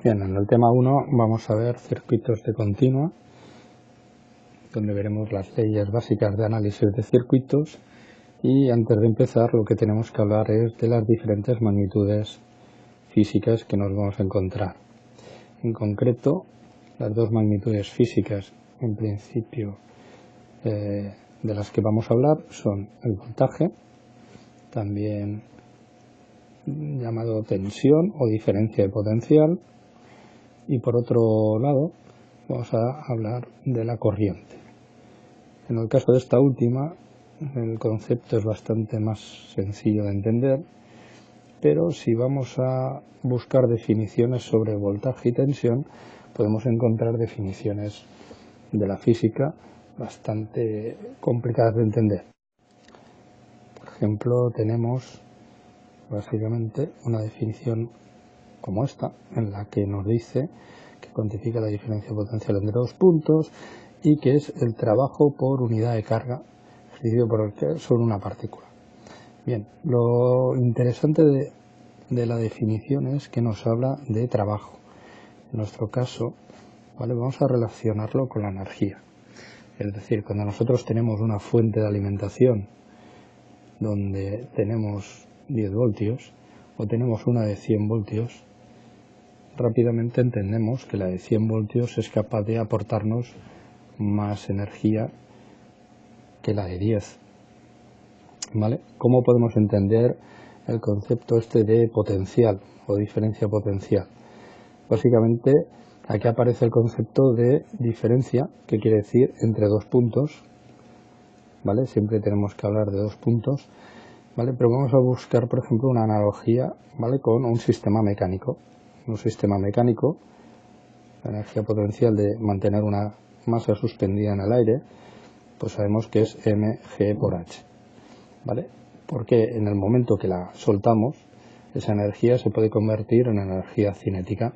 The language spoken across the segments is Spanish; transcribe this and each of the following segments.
Bien, en el tema 1 vamos a ver circuitos de continua, donde veremos las leyes básicas de análisis de circuitos, y antes de empezar lo que tenemos que hablar es de las diferentes magnitudes físicas que nos vamos a encontrar. En concreto, las dos magnitudes físicas, en principio, de las que vamos a hablar son el voltaje, también llamado tensión o diferencia de potencial, y por otro lado vamos a hablar de la corriente. En el caso de esta última, el concepto es bastante más sencillo de entender, pero si vamos a buscar definiciones sobre voltaje y tensión, podemos encontrar definiciones de la física bastante complicadas de entender. Por ejemplo, tenemos básicamente una definición como esta, en la que nos dice que cuantifica la diferencia potencial entre dos puntos y que es el trabajo por unidad de carga ejercido por el que sobre una partícula. Bien, lo interesante de la definición es que nos habla de trabajo. En nuestro caso, ¿vale? Vamos a relacionarlo con la energía. Es decir, cuando nosotros tenemos una fuente de alimentación donde tenemos 10 voltios o tenemos una de 100 voltios, rápidamente entendemos que la de 100 voltios es capaz de aportarnos más energía que la de 10. ¿Vale? ¿Cómo podemos entender el concepto este de potencial o diferencia potencial? Básicamente, aquí aparece el concepto de diferencia, que quiere decir entre dos puntos, ¿vale? Siempre tenemos que hablar de dos puntos, ¿vale? Pero vamos a buscar, por ejemplo, una analogía, ¿vale? Con un sistema mecánico. Un sistema mecánico, la energía potencial de mantener una masa suspendida en el aire, pues sabemos que es mg por h, ¿vale? Porque en el momento que la soltamos, esa energía se puede convertir en energía cinética.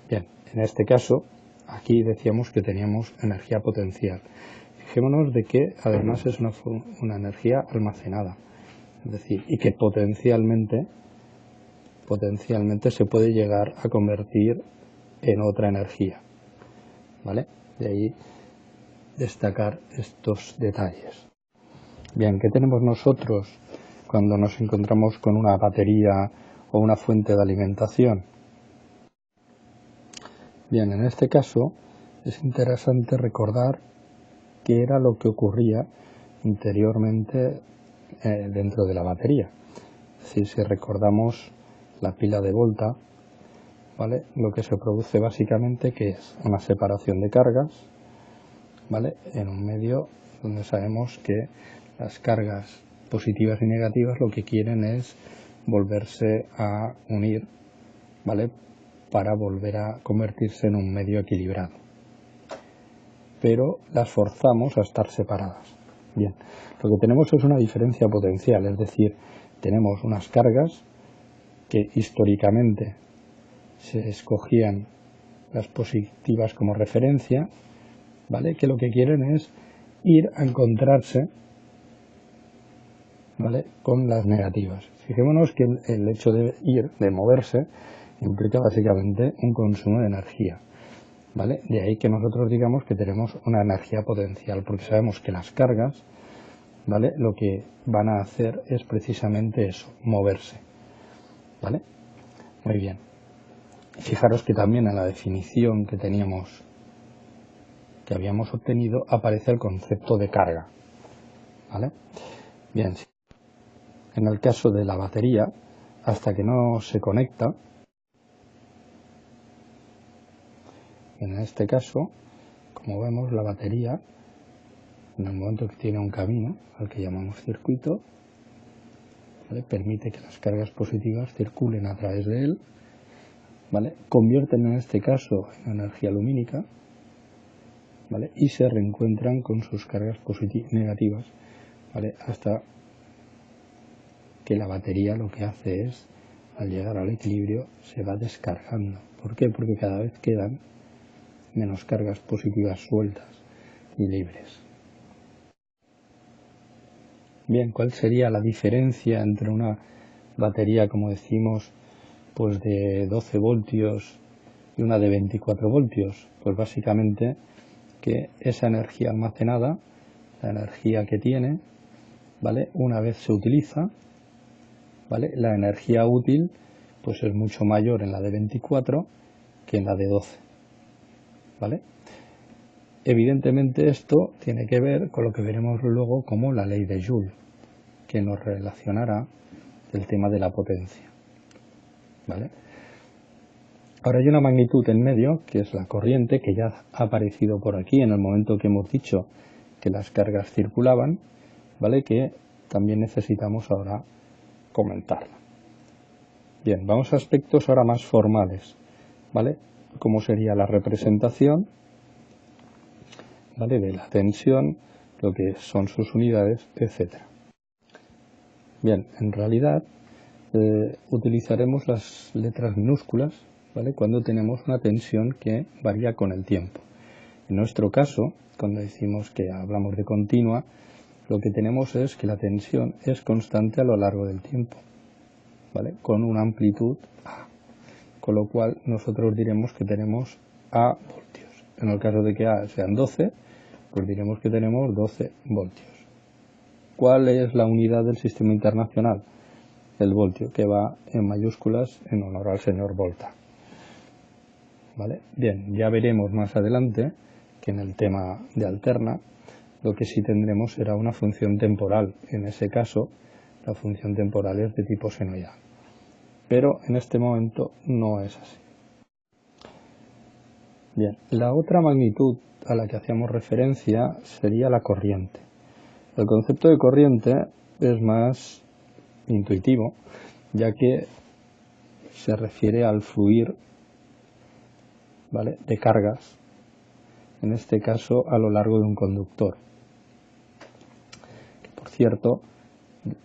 Bien, en este caso, aquí decíamos que teníamos energía potencial. Fijémonos de que además es una energía almacenada, es decir, y que potencialmente se puede llegar a convertir en otra energía, ¿vale? De ahí destacar estos detalles. Bien, ¿qué tenemos nosotros cuando nos encontramos con una batería o una fuente de alimentación? Bien, en este caso es interesante recordar qué era lo que ocurría interiormente dentro de la batería. Es decir, si recordamos la pila de Volta, ¿vale? Lo que se produce básicamente que es una separación de cargas, ¿vale? En un medio donde sabemos que las cargas positivas y negativas lo que quieren es volverse a unir, ¿vale? Para volver a convertirse en un medio equilibrado. Pero las forzamos a estar separadas. Bien, lo que tenemos es una diferencia potencial, es decir, tenemos unas cargas que históricamente se escogían las positivas como referencia, ¿vale? Que lo que quieren es ir a encontrarse, ¿vale? Con las negativas. Fijémonos que el hecho de moverse, implica básicamente un consumo de energía, ¿vale? De ahí que nosotros digamos que tenemos una energía potencial, porque sabemos que las cargas, ¿vale? Lo que van a hacer es precisamente eso, moverse, ¿vale? Muy bien. Fijaros que también en la definición que habíamos obtenido, aparece el concepto de carga, ¿vale? Bien, en el caso de la batería, hasta que no se conecta, en este caso, como vemos, la batería, en el momento que tiene un camino, al que llamamos circuito, ¿vale? Permite que las cargas positivas circulen a través de él, ¿vale? Convierten en este caso en energía lumínica, ¿vale? Y se reencuentran con sus cargas negativas, ¿vale? Hasta que la batería lo que hace es, al llegar al equilibrio, se va descargando. ¿Por qué? Porque cada vez quedan menos cargas positivas sueltas y libres. Bien, ¿cuál sería la diferencia entre una batería, como decimos, pues de 12 voltios y una de 24 voltios? Pues básicamente que esa energía almacenada, la energía que tiene, ¿vale?, una vez se utiliza, ¿vale?, la energía útil pues es mucho mayor en la de 24 que en la de 12, ¿vale? Evidentemente esto tiene que ver con lo que veremos luego como la ley de Joule, que nos relacionará el tema de la potencia, ¿vale? Ahora hay una magnitud en medio, que es la corriente, que ya ha aparecido por aquí en el momento que hemos dicho que las cargas circulaban, ¿vale?, que también necesitamos ahora comentarla. Bien, vamos a aspectos ahora más formales, ¿vale? Cómo sería la representación, ¿vale?, de la tensión, lo que son sus unidades, etcétera. Bien, en realidad utilizaremos las letras minúsculas, ¿vale?, cuando tenemos una tensión que varía con el tiempo. En nuestro caso, cuando decimos que hablamos de continua, lo que tenemos es que la tensión es constante a lo largo del tiempo, ¿vale?, con una amplitud A, con lo cual nosotros diremos que tenemos A voltios. En el caso de que A sean 12, pues diremos que tenemos 12 voltios. ¿Cuál es la unidad del sistema internacional? El voltio, que va en mayúsculas en honor al señor Volta, ¿vale? Bien, ya veremos más adelante que en el tema de alterna lo que sí tendremos será una función temporal. En ese caso, la función temporal es de tipo senoidal. Pero en este momento no es así. Bien, la otra magnitud a la que hacíamos referencia sería la corriente. El concepto de corriente es más intuitivo, ya que se refiere al fluir, ¿vale?, de cargas, en este caso a lo largo de un conductor. Que, por cierto,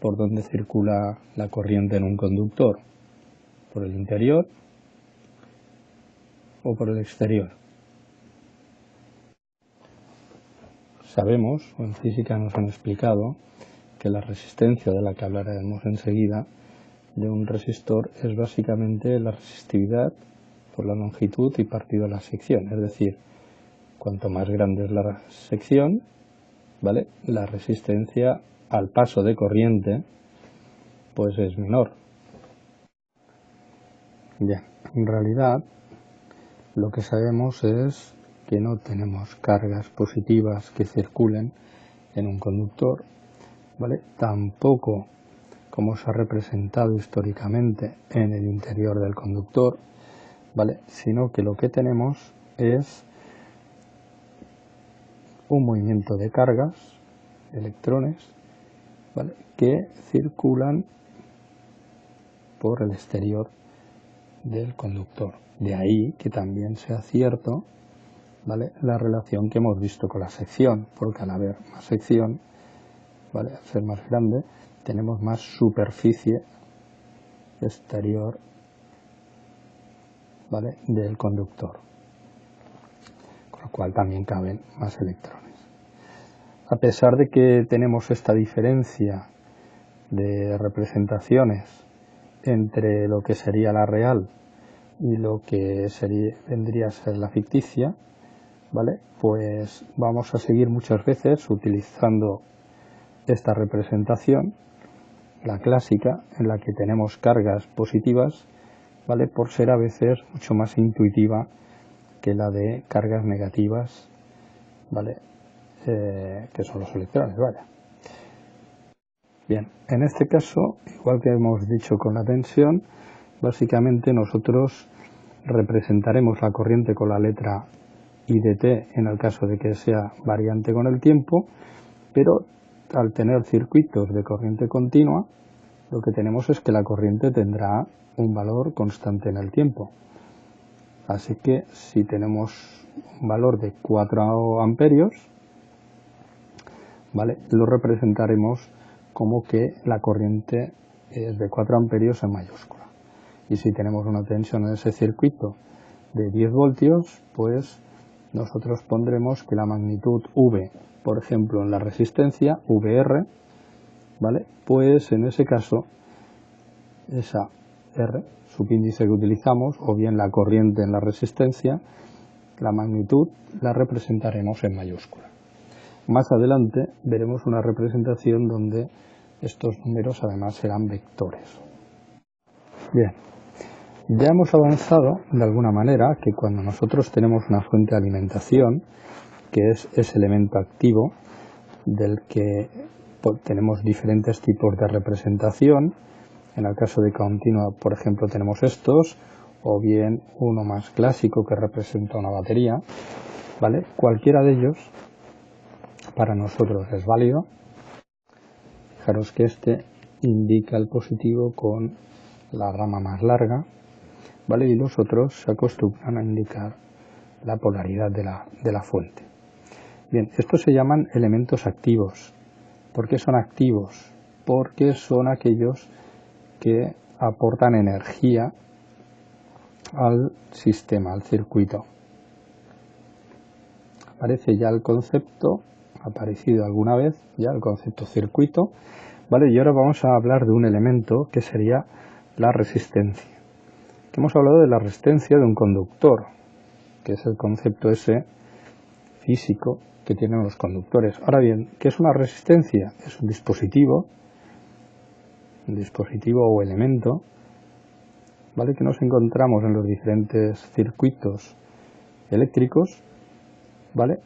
¿por dónde circula la corriente en un conductor? ¿Por el interior o por el exterior? Sabemos, o en física nos han explicado, que la resistencia, de la que hablaremos enseguida, de un resistor es básicamente la resistividad por la longitud y partido la sección. Es decir, cuanto más grande es la sección, ¿vale?, la resistencia al paso de corriente pues es menor. Bien, en realidad lo que sabemos es que no tenemos cargas positivas que circulen en un conductor, ¿vale?, tampoco como se ha representado históricamente en el interior del conductor, ¿vale?, sino que lo que tenemos es un movimiento de cargas, electrones, ¿vale?, que circulan por el exterior del conductor. De ahí que también sea cierto, ¿vale?, la relación que hemos visto con la sección, porque al haber más sección, ¿vale?, al ser más grande, tenemos más superficie exterior, ¿vale?, del conductor, con lo cual también caben más electrones. A pesar de que tenemos esta diferencia de representaciones entre lo que sería la real y lo que vendría a ser la ficticia, ¿vale?, pues vamos a seguir muchas veces utilizando esta representación, la clásica, en la que tenemos cargas positivas, ¿vale?, por ser a veces mucho más intuitiva que la de cargas negativas, ¿vale?, que son los electrones, vaya. Bien, en este caso, igual que hemos dicho con la tensión, básicamente nosotros representaremos la corriente con la letra I de T en el caso de que sea variante con el tiempo, pero al tener circuitos de corriente continua, lo que tenemos es que la corriente tendrá un valor constante en el tiempo. Así que si tenemos un valor de 4 amperios, ¿vale?, lo representaremos como que la corriente es de 4 amperios en mayúscula. Y si tenemos una tensión en ese circuito de 10 voltios, pues nosotros pondremos que la magnitud V, por ejemplo, en la resistencia, VR, ¿vale?, pues en ese caso, esa R subíndice que utilizamos, o bien la corriente en la resistencia, la magnitud la representaremos en mayúscula. Más adelante veremos una representación donde estos números además serán vectores. Bien, ya hemos avanzado de alguna manera que cuando nosotros tenemos una fuente de alimentación, que es ese elemento activo del que tenemos diferentes tipos de representación. En el caso de continua, por ejemplo, tenemos estos, o bien uno más clásico que representa una batería, ¿vale? Cualquiera de ellos para nosotros es válido. Fijaros que este indica el positivo con la rama más larga, ¿vale? Y los otros se acostumbran a indicar la polaridad de la fuente. Bien, estos se llaman elementos activos. ¿Por qué son activos? Porque son aquellos que aportan energía al sistema, al circuito. Aparece ya el concepto, ha aparecido alguna vez ya el concepto circuito, ¿vale? Y ahora vamos a hablar de un elemento que sería la resistencia. Que hemos hablado de la resistencia de un conductor, que es el concepto ese físico que tienen los conductores. Ahora bien, ¿qué es una resistencia? Es un dispositivo o elemento, ¿vale? Que nos encontramos en los diferentes circuitos eléctricos, ¿vale?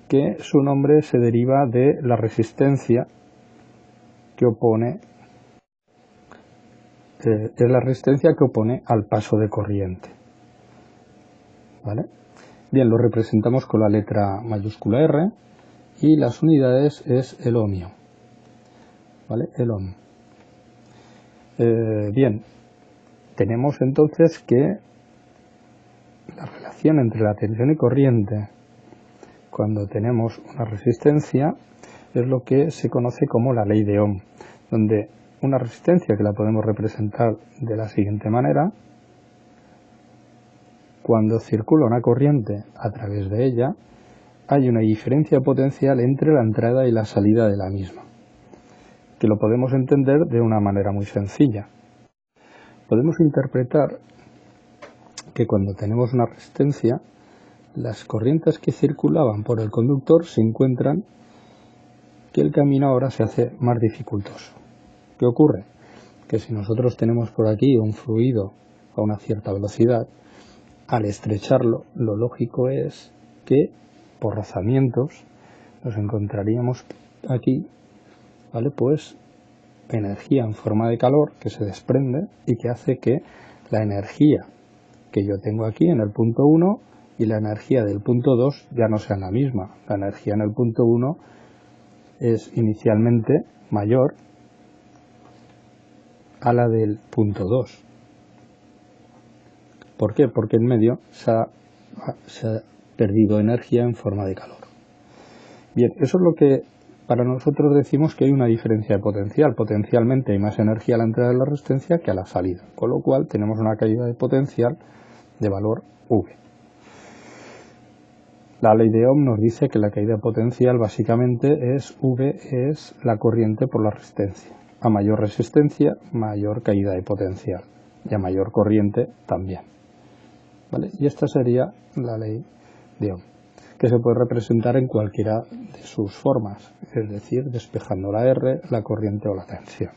Que su nombre se deriva de la resistencia que opone al paso de corriente, ¿vale? Bien, lo representamos con la letra mayúscula R y las unidades es el ohmio, ¿vale? El ohm. Bien, tenemos entonces que la relación entre la tensión y corriente cuando tenemos una resistencia es lo que se conoce como la ley de Ohm, donde una resistencia que la podemos representar de la siguiente manera: cuando circula una corriente a través de ella, hay una diferencia potencial entre la entrada y la salida de la misma, que lo podemos entender de una manera muy sencilla. Podemos interpretar que cuando tenemos una resistencia, las corrientes que circulaban por el conductor se encuentran que el camino ahora se hace más dificultoso. ¿Qué ocurre? Que si nosotros tenemos por aquí un fluido a una cierta velocidad, al estrecharlo, lo lógico es que por rozamientos nos encontraríamos aquí, ¿vale? Pues energía en forma de calor que se desprende y que hace que la energía que yo tengo aquí en el punto 1 y la energía del punto 2 ya no sean la misma. La energía en el punto 1 es inicialmente mayor a la del punto 2. ¿Por qué? Porque en medio se ha perdido energía en forma de calor. Bien, eso es lo que para nosotros decimos que hay una diferencia de potencial. Potencialmente hay más energía a la entrada de la resistencia que a la salida, con lo cual tenemos una caída de potencial de valor V. La ley de Ohm nos dice que la caída de potencial básicamente es V es la corriente por la resistencia. A mayor resistencia, mayor caída de potencial, y a mayor corriente también, ¿vale? Y esta sería la ley de Ohm, que se puede representar en cualquiera de sus formas, es decir, despejando la R, la corriente o la tensión.